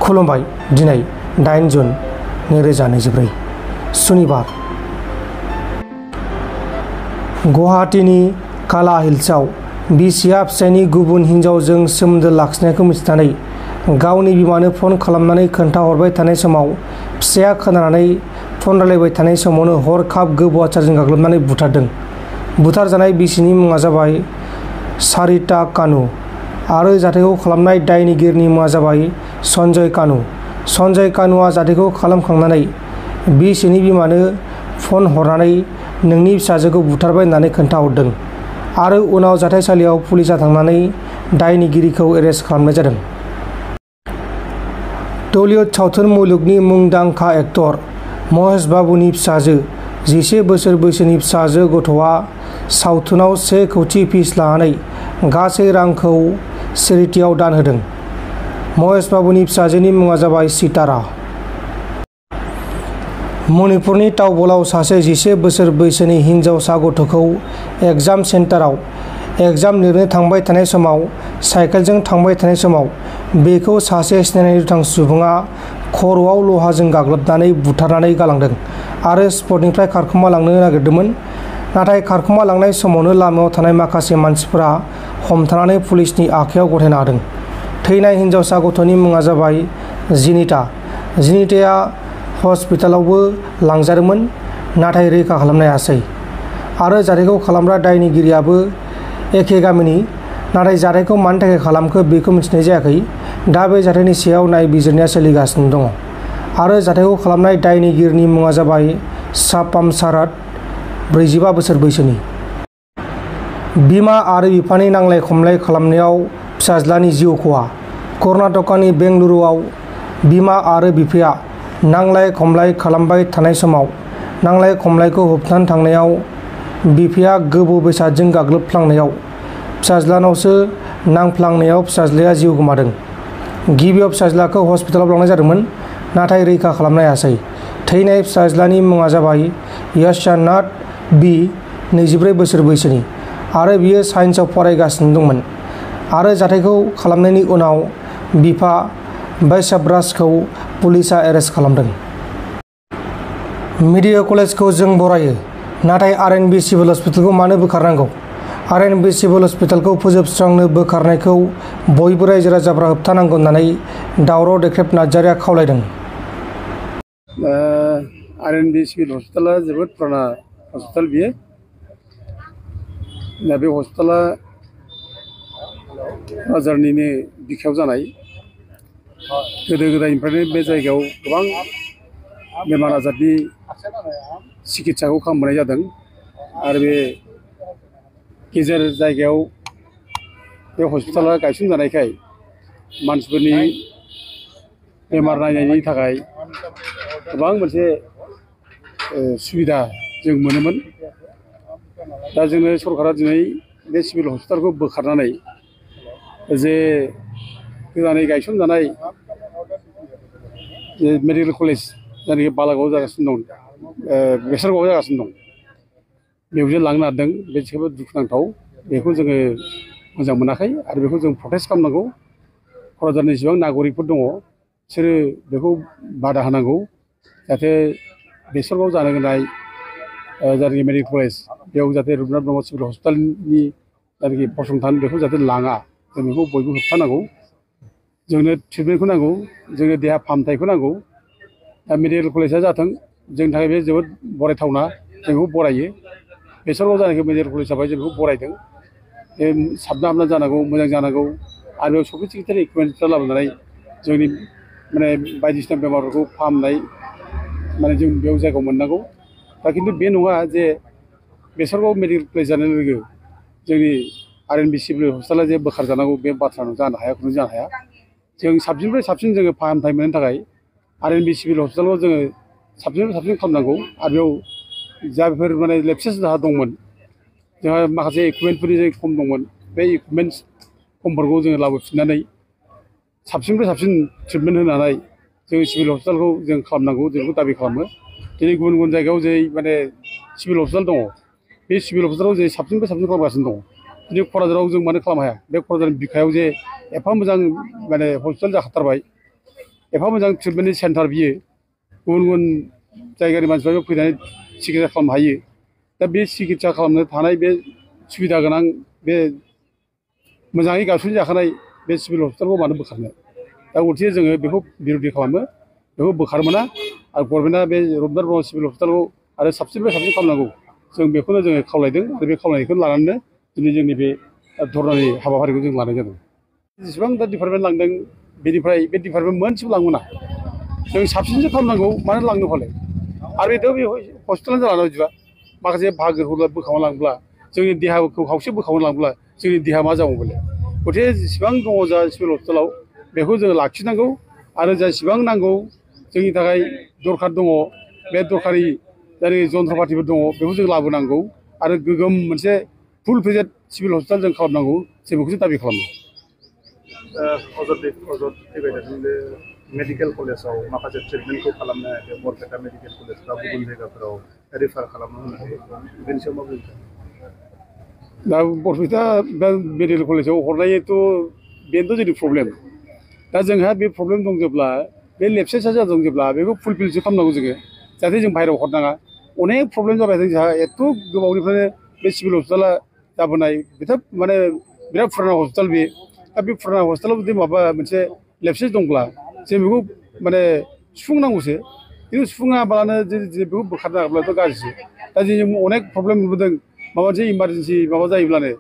खुलुमबाय। दिनै 8 जुन 2024 सुनिबार। गुवाहाटीनि काला हिल्सआव बिसिया फिसायनि गुबुन हिन्जावजों सोमोन्दो लाखिनायखौ मिथिनानै गावनि बिमानो फन खालामनानै खोन्थाहरबाय थानाय समाव फिसाया खोनानानै फन रायलायबाय थानाय समावनो हरखाब गोबौ आसारजों गाग्लोबनानै बुथारदों। बुथारजानाय बिसिनि मुङा जाबाय सारिता कानु आरो जाथायखौ खालामनाय दायनिगिरिनि मुङा जाबाय सन्जय कानु। सन्जय कानुआ जाथायखौ खालामखांनानै बिसिनि बिमानो फन हरनानै नोंनि फिसाजोखौ बुथारबाय होननानै खोन्थाहरदों आरो उनाव जाथायसालियाव पुलिसा थांनानै दायनिगिरिखौ एरेस्ट खालामनाय जादों। टलिउड सावथुन मुलुगनि मुंदांखा एक्टर महेश बाबुनि फिसाजो 11 बोसोर बैसोनि फिसाजो गथ'आ सावथुनाव 1 कौटि फिस लानानै गासै रांखौ चेरिटियाव दान होदों। महेश बाबुनि फिसाजोनि मुङा जाबाय सितारा। मणिपुरनि तावबलाव सासे 11 बोसोर बैसोनि हिन्जावसा गथ'खौ एग्जाम सेन्टाराव एग्जाम लिरनो थांबाय थानाय समाव साइकेलजों थांबाय थानाय समाव बेखौ सासे सिनायनाय दुथां सुबुङा खर'आव लहाजों गाग्लोबनानै बुथारनानै गालांदों आरो स्पटनिफ्राय खारखोमा लांनो नागिरदोंमोन। नाथाय खारखोमा लांनाय समावनो लामायाव थानाय माखासे मानसिफोरा हमथानानै पुलिसनि आखायाव गथायना होदों। थैनाय हिन्जावसा गथ'नि मुङा जाबाय जिनिता। जिनिताया हस्पिटालावबो लांजादोंमोन नाथाय रैखा खालामनो हायासै आरो जाथायखौ खालामग्रा दायनिगिरियाबो एखे गामिनि। नाथाय जाथायखौ मानि थाखाय खालामखो बेखौ मिथिनाय जायाखै। दा बे जाथायनि सायाव नायबिजिरनाया सोलिगासिनो दङ आरो जाथायखौ खालामनाय दायनिगिरिनि मुङा जाबाय सापाम सारात, 45 बोसोर बैसोनि। बिमा आरो बिफानि नांलाय खमलाय खालामनायाव फिसाज्लानि जिउ खहा। कर्नाटकनि बेंगलुरुआव बिमा आरो बिफाया नांलाय खमलाय खालामबाय थानाय समाव नांलाय खमलायखौ होबथानो थांनायाव बिफाया गोबौ बेसादजों गाग्लोबफ्लांनायाव फिसाज्लानावसो नांफ्लांनायाव फिसाज्लाया जिउ गोमादों। गिबियाव फिसाज्लाखौ हस्पिटालाव लांनाय जादोंमोन नाथाय रैखा खालामनो हायासै। थैनाय फिसाज्लानि मुङा जाबाय यशनाथ बि, 24 बोसोर बैसोनि आरो बियो साइन्सआव फरायगासिनो दंमोन आरो जाथायखौ खालामनायनि उनाव बिफा बैसाबराजखौ पुलिसा एरेस्ट खालामदों। मेडिकेल कलेजखौ जों बरायो, नाथाय आरएनबि सिभिल हस्पिटालखौ मानो बोखारनांगौ? आरएनबि सिभिल हस्पिटालखौ फोजोबस्रांनो बोखारनायखौ बयबो रायजो राजाफ्रा होबथानांगौ होननानै दावराव देख्रेब नार्जारिया खावलायदों। आरएनबि सिभिल हस्पिटाला जोबोद पुराना हस्पिटाल बियो। दा बे हस्पिटाला क'क्राझारनिनो बिखायाव जानाय। गोदो गोदायनिफ्रायनो बे जायगायाव गोबां बेमार आजारनि सिकित्साखौ खालामबोनाय जादों आरो बे गेजेर जायगायाव बे हस्पिटाला गायसनजानायखाय मानसिफोरनि बेमार नायनायनि थाखाय गोबां मोनसे सुबिदा जों मोनोमोन। दा जोङो सरकारा दिनै बे सिभिल हस्पिटालखौ बोखारनानै जे गोदानै गायसनजानाय जे मेडिकेल कलेज जायनाखि बालागावआव जागासिनो दं, बेसरगावआव जागासिनो दं, बेयावसो लांनो नागिरदों। बे जोबोद दुखुनांथाव। बेखौ जोङो मोजां मोनाखै आरो बेखौ जों प्रटेस्ट खालामनांगौ। क'क्राझारनि जेसेबां नागरिकफोर दङ बिसोरो बेखौ बादा होनांगौ जाहाथे बेसरगावआव जानो गोनां जायनाखि मेडिकेल कलेज बेयाव जाहाथे रुपनाथ ब्रह्म सिभिल हस्पिटालनि जायनाखि फसंथान बेखौ जाहाथे लाङा, जों बेखौ बयबो होबथानांगौ। जोंनो ट्रिटमेन्टखौ नांगौ, जोंनो देहा फाहामथायखौ नांगौ। दा मेडिकेल कलेजआ जाथों, जोंनि थाखाय बे जोबोद बरायथावना, जों बेखौ बरायो। बेसरगावआव जानाखि मेडिकेल कलेज जाबाय जों बेखौ बरायदों। बे साबना हामना जानांगौ, मोजां जानांगौ आरो बेयाव सफिस्टिकेटेड इकुइपमेन्टफ्रा लाबोनानै जोंनि बायदिसिना बेमारफोरखौ फाहामनाय जों बेयाव जायगायाव मोननांगौ। दा खिन्थु बे नङा जे बेसरगाव मेडिकेल कलेज जानाय लोगो जोंनि आरएनबि सिभिल हस्पिटाला जे बोखारजानांगौ बे बाथ्रा जानो हाया, खुनु जानो हाया। जों साबसिननिफ्राय साबसिन जोङो फाहामथाय मोननो थाखाय आरएनबि सिभिल हस्पिटालाव जोङो साबसिननिफ्राय साबसिन खालामनांगौ आरो बेयाव जायफोर लेपसेस जाहा दंमोन, जोंहा माखासे इकुइपमेन्टफोरनि जे खम दंमोन, बे इकुइपमेन्टस खमफोरखौ जोङो लाबोफिननानै साबसिननिफ्राय साबसिन ट्रिटमेन्ट होनानै जों सिभिल हस्पिटालखौ जों खालामनांगौ, जों बेखौ दाबि खालामो। दिनै गुबुन गुबुन जायगायाव जे सिभिल हस्पिटाल दङ, बे सिभिल हस्पिटालाव जे साबसिननिफ्राय साबसिन खालामगासिनो दङ। दिनै क'क्राझाराव जों मानो खालामनो हाया? बे क'क्राझारनि बिखायाव जे एफा मोजां हस्पिटाल जाखाथारबाय, एफा मोजां ट्रिटमेन्टनि सेन्टार बियो गुबुन गुबुन जायगानि मानसिफ्राबो फैनानै सिकित्सा खालामनो हायो दा बे सिकित्सा खालामनो थानाय बे सुबिदा गोनां बे मोजाङै गायसनजाखानाय जाखानाय बे सिभिल हस्पिटालखौ मानो बोखारनो दा उल्थे जोङो बेखौ बिर'धि खालामो बेखौ बोखार मोना आरो गभर्नमेन्टआ बे रबिन्द्र ब्रह्म सिभिल हस्पिटालखौ आरो साबसिननिफ्राय साबसिन खालामनांगौ जों बेखौनो जोङो खावलायदों आरो बे खावलायनायखौ लानानैनो दिनै जोंनि बे धरनानि हाबाफारिखौ जों लानाय जादों जेसेबां दा डिपार्टमेन्ट लांदों बेनिफ्राय बे डिपार्टमेन्ट मोनसेबो लांमोना जों साबसिनसो खालामनांगौ मानो लांनो फालाय आरो बेथ' बे हस्पिटालानो जालाना बिदिबा माखासे बाहागोखौ बोखावना लांब्ला जोंनि देहाखौ खावसे बोखावना लांब्ला जोंनि देहा मा जागौ बले गथे जेसेबां दङ जा सिभिल हस्पिटालाव बेखौ जोङो लाखिनांगौ आरो जेसेबां नांगौ जोंनि थाखाय दरखार दङ बे दरखारि जाय जन्थ्रपातिफोर दङ बेखौ जों लाबोनांगौ आरो गोगोम मोनसे फुल फेजेड सिभिल हस्पिटाल जों खालामनांगौ जों बेखौसो दाबि खालामो अजद फैबाय थादों बे मेडिकेल कलेजाव माखासे ट्रिटमेन्टखौ खालामनो हायाखै बरपेटा मेडिकेल कलेज बा गुबुन जायगाफोराव रेफार खालामनो होनो हायो बेनि सायाव मा बुंदों दा बरपेटा मेडिकेल कलेजाव हरनायथ' बेनोथ' जोंनि प्रब्लेम दा जोंहा बे प्रब्लेम दं जेब्ला बे लेपसेसा जादों जेब्ला बेखौ फुलफिलसो खालामनांगौ जोङो जाहाथे जों बाहेरायाव हरनाङा अनेक प्रब्लेम जाबाय जोंहा एथ' गोबावनिफ्रायनो बे सिभिल हस्पिटाला जाबोनाय बिराद माने बिराद फुराना हस्पिटाल बे दा बे फुराना हस्पिटालाव जुदि माबा मोनसे लेपसेस दंब्ला जों बेखौ माने सुफुंनांगौसो खिन्थु सुफुङाबालानो बेखौ बोखारनो हाब्लाथ' गाज्रिसो दा जों अनेक प्रब्लेम नुबोदों माबा मोनसे इमारजेन्सि माबा जायोब्लानो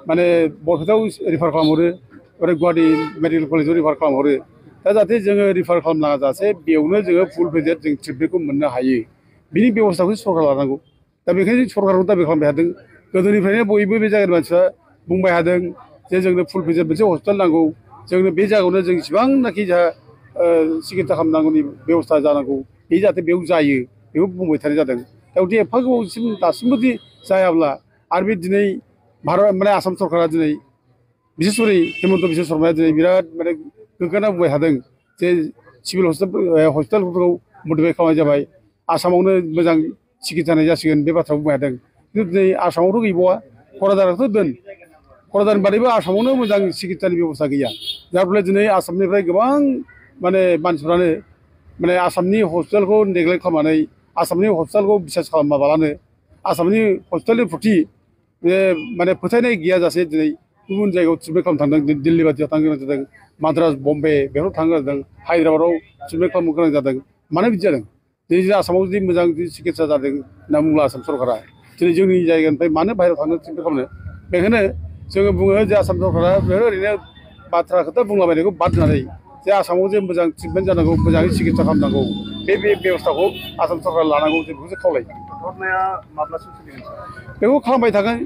माने बरपेटायाव रिफार खालामहरो ओरै गुवाहाटि मेडिकेल कलेजाव रिफार खालामहरो दा जाहाथे जोङो रिफार खालामनाङा जासे बेयावनो जोङो फुल फेजेड जों ट्रिटमेन्टखौ मोननो हायो बिनि बेब'स्थाखौ सरकार लानांगौ दा बेखायनो सरकारखौ दाबि खालामबाय थादों गोदोनिफ्रायनो बयबो बे जायगानि मानसिफ्रा बुंबाय थादों जे जोंनो फुल फेजेड मोनसे हस्पिटाल नांगौ जोंनो बे जायगायावनो जों इसिबांनाखि जोंहा सिकित्सा खालामनांगौनि बेब'स्था जानांगौ बे जाहाथे बेयाव जायो बेखौ बुंबाय थानाय जादों दा गथिखे एफा गोबावसिम दासिमबो दि जायाब्ला आरो बे दिनै भारत माने आसाम सरकारा दिनै बिसेसरि हेमन्त बिश्व शर्माया दिनै बिराद माने गोग्गाना बुंबाय थादों जे सिभिल हस्पिटालफोरखौ मडिफाइ खालामनाय जाबाय आसामावनो मोजां सिकित्सा होनाय जासिगोन बे बाथ्राखौ बुंबाय थादों खिन्थु दिनै आसामावथ' गैबावा क'क्राझारावथ' दोन क'क्राझारनि बादैबो आसामावनो मोजां सिकित्सानि बेब'स्था गैया जाय फलाव दिनै आसामनिफ्राय गोबां माने मानसिफ्रानो माने आसामनि हस्पिटालखौ नेग्लेक्ट खालामनानै आसामनि हस्पिटालखौ बिसास खालामाबालानो आसामनि हस्पिटालनि प्रति बे माने फोथायनाय गैयाजासे दिनै गुबुन जायगायाव ट्रिटमेन्ट खालामनो थांदों दिल्ली बायदियाव थांनो गोनां जादों माद्रास बम्बे बेफोराव थांनो गोनां जादों हायद्राबादाव ट्रिटमेन्ट खालामनो गोनां जादों मानो बिदि जादों दिनै आसामाव जुदि मोजां सिकित्सा जादों होनना बुंब्ला आसाम सरकारा दिनै जोंनि जायगानिफ्राय मानो बाहेरायाव थांनो ट्रिटमेन्ट खालामनो बेखायनो जोङो बुङो जे आसाम सरकारा ओरैनो बाथ्रा खोथा बुंलाबायनायखौ बाद होनानै जे आसामाव जे मोजां ट्रिटमेन्ट जानांगौ मोजाङै सिकित्सा खालामनांगौ बे बेब'स्थाखौ आसाम सरकारा लानांगौ जों बेखौसो खावलायो धरनाया माब्लासिम सोलिगोन बेखौ खालामबाय थागोन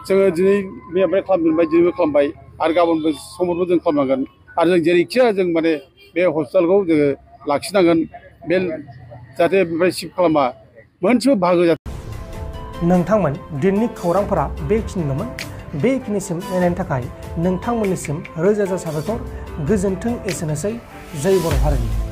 जोङो दिनै मैयानिफ्राय खालामबाय दिनैबो खालामबाय आरो गाबोनबो समफोरबो जों खालामनांगोन आरो जों जेरैखिया जों माने बे हस्पिटालखौ जोङो लाखिनांगोन बे जाहाथे बेनिफ्राय शिफ्ट खालामा मोनसेबो बाहागो नोंथांमोन दिनैनि खौरांफोरा बेखिनिल'मोन बेखिनिसिम नायनायनि थाखाय नोंथांमोननिसिम रोजा रोजा साबायखर गोजोन्थों एसेनोसै जै बर' हारिनि